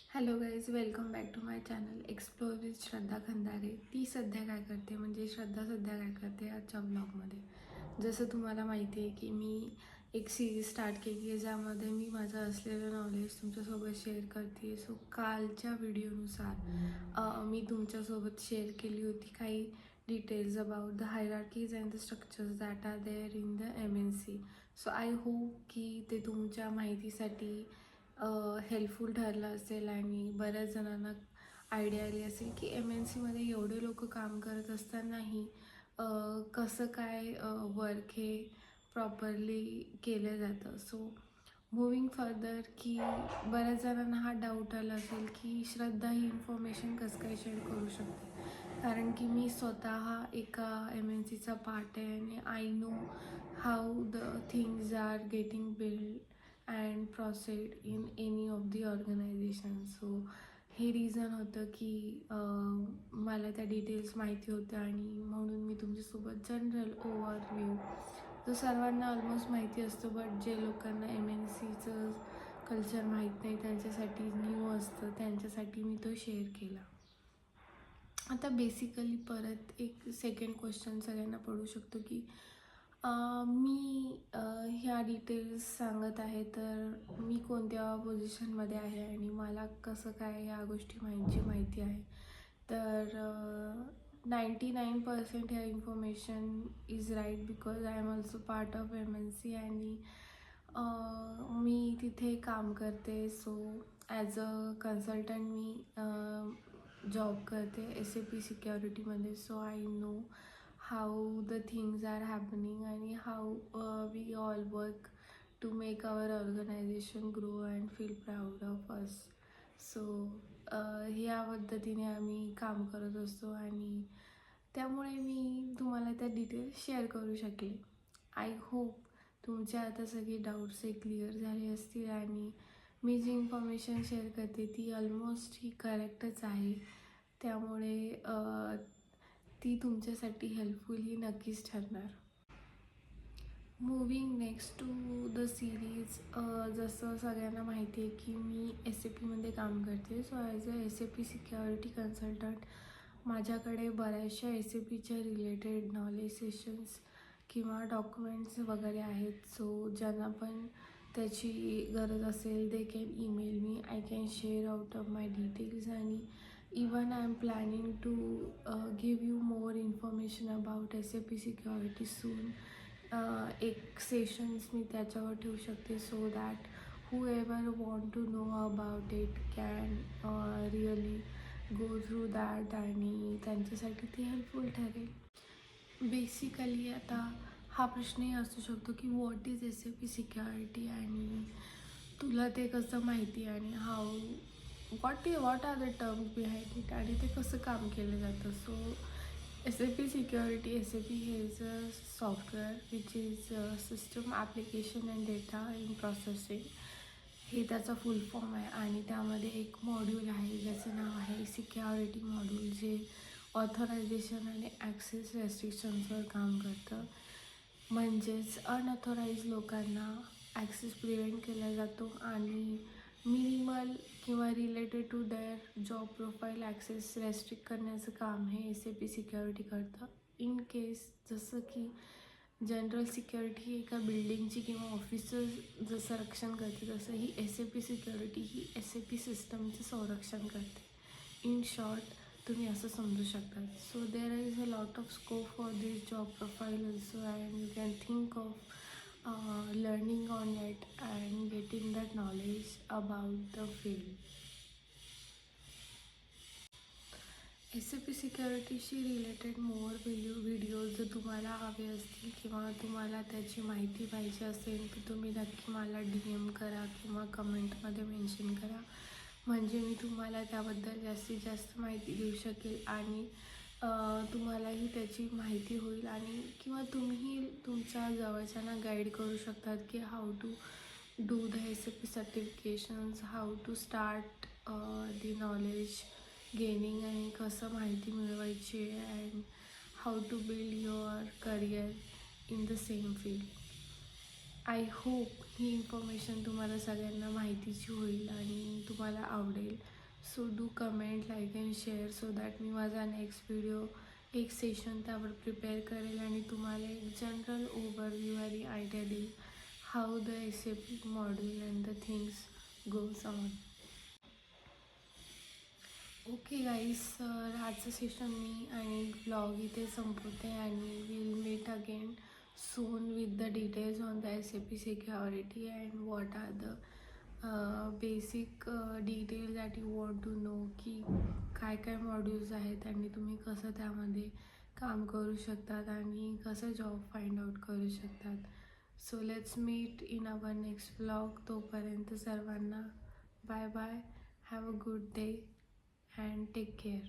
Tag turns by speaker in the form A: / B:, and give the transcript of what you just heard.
A: Hello guys, welcome back to my channel explore with Shraddha Khandare. ती सध्या काय करते म्हणजे श्रद्धा सध्या काय करते आजच्या ब्लॉगमध्ये. जसं तुम्हाला माहिती आहे की मी एक सिरीज स्टार्ट केली आहे ज्यामध्ये मी माझं असलेलं नॉलेज तुमच्यासोबत शेअर करते. सो कालच्या व्हिडिओनुसार मी तुमच्यासोबत शेअर केली होती काही details about the hierarchies and the structures that are there in the MNC. So I hope की ते तुमच्या माहितीसाठी हेल्पफुल ठरलं असेल आणि बऱ्याच जणांना आयडिया आली असेल की MNCमध्ये एवढे लोक काम करत असतानाही कसं काय वर्क हे प्रॉपरली केलं जातं. सो मूविंग फर्दर की बऱ्याच जणांना हा डाऊट आला असेल की श्रद्धा ही इन्फॉर्मेशन कसं काय शेअर करू शकते, कारण की मी स्वतः एका MNCचा पार्ट आहे आणि I know how the things are getting build and proceed in any of the organisation. So हे रिझन होतं की मला त्या डिटेल्स माहिती होत्या आणि म्हणून मी तुमच्यासोबत जनरल ओव्हरव्ह्यू जो सर्वांना ऑलमोस्ट माहिती असतो बट जे लोकांना MNCचं कल्चर माहीत नाही त्यांच्यासाठी न्यू असतं, त्यांच्यासाठी मी तो शेअर केला. आता बेसिकली परत एक सेकंड क्वेश्चन सगळ्यांना पडू शकतो की मी ह्या डिटेल्स सांगत आहे तर मी कोणत्या पोझिशनमध्ये आहे आणि मला कसं काय ह्या गोष्टी माहिती आहे. तर 99% ह्या information is right because I am also part of MNC आणि मी तिथे काम करते. सो ॲज अ कन्सल्टंट मी जॉब करते SAP सिक्युरिटीमध्ये. So I know how the things are happening and how we all work to make our organization grow and feel proud of us. So ह्या पद्धतीने आम्ही काम करत असतो आणि त्यामुळे मी तुम्हाला त्या डिटेल्स शेअर करू शकले. आय होप तुमच्या आता सगळे डाऊट्स हे क्लिअर झाले असतील आणि मी जी इन्फॉर्मेशन शेअर करते ती ऑलमोस्ट ही करेक्टच आहे. त्यामुळे ती तुमच्यासाठी हेल्पफुल ही नक्कीच ठरणार. Moving next to the series, जसं सगळ्यांना माहिती आहे की मी SAPमध्ये काम करते. So as a SAP security consultant माझ्याकडे बऱ्याचशा SAPच्या रिलेटेड नॉलेज सेशन्स किंवा डॉक्युमेंट्स वगैरे आहेत. सो ज्यांना पण त्याची गरज असेल they can email me. I can share out of my details आणि even I'm planning to give you more information about SAP security soon. एक सेशन्स मी त्याच्यावर ठेवू शकते so that whoever want to know about it can really go through that आणि त्यांच्यासाठी ते helpful ठरेल. Basically आता हा प्रश्नही असू शकतो की व्हॉट इज SAP सिक्युरिटी आणि तुला ते कसं माहिती आणि what are the terms behind it आणि ते कसं काम केलं जातं. सो SAP सिक्युरिटी SAP हे is a software which is system application and data in processing. हे त्याचा फुल फॉर्म आहे आणि त्यामध्ये एक मॉड्यूल आहे ज्याचं नाव आहे सिक्युरिटी मॉड्यूल, जे ऑथरायझेशन आणि ॲक्सेस रेस्ट्रिक्शन्सवर काम करतं. म्हणजेच अनऑथोराईज लोकांना ॲक्सेस प्रिव्हेंट केला जातो आणि मिनिमल किंवा related to their job profile access restrict करण्याचं काम हे SAP सिक्युरिटी करतं. इन केस जसं की जनरल सिक्युरिटी ही एका बिल्डिंगची किंवा ऑफिसचं जसं रक्षण करते तसं ही SAP सिक्युरिटी ही SAP सिस्टमचं संरक्षण करते. इन शॉर्ट तुम्ही असं समजू शकता. So there is a lot of scope for this job profile also and you can think of learning on it and getting that knowledge about the field. SAP सिक्युरिटीशी related more videos जर तुम्हाला हवे असतील किंवा तुम्हाला त्याची माहिती पाहिजे असेल तर तुम्ही नक्की मला DM करा किंवा कमेंटमध्ये मेन्शन करा, म्हणजे मी तुम्हाला त्याबद्दल जास्तीत जास्त माहिती देऊ शकेल आणि तुम्हालाही त्याची माहिती होईल आणि किंवा तुम्ही तुमच्या जवळच्यांना गाईड करू शकतात की how to do the SAP certifications, how to start the knowledge gaining आणि कसं माहिती मिळवायची and how to build your career in the same field. I hope ही इन्फॉर्मेशन तुम्हाला सगळ्यांना माहितीची होईल आणि तुम्हाला आवडेल. So do comment, like and share so that मी माझा नेक्स्ट व्हिडिओ एक सेशन त्यावर प्रिपेअर करेल आणि तुम्हाला एक जनरल ओव्हरव्ह्यू आणि आयडिया देईल how the SAP module and the things goes on. Okay guys, आजचं सेशन मी आणि ब्लॉग इथे संपवते आणि will meet again soon with the details on the SAP security and what are the basic details that you want to know की काय काय modules आहेत आणि तुम्ही कसं त्यामध्ये काम करू शकतात आणि कसं जॉब फाइंड आउट करू शकतात. So let's meet in our next blog. तोपर्यंत सर्वांना bye bye. Have a good day and take care.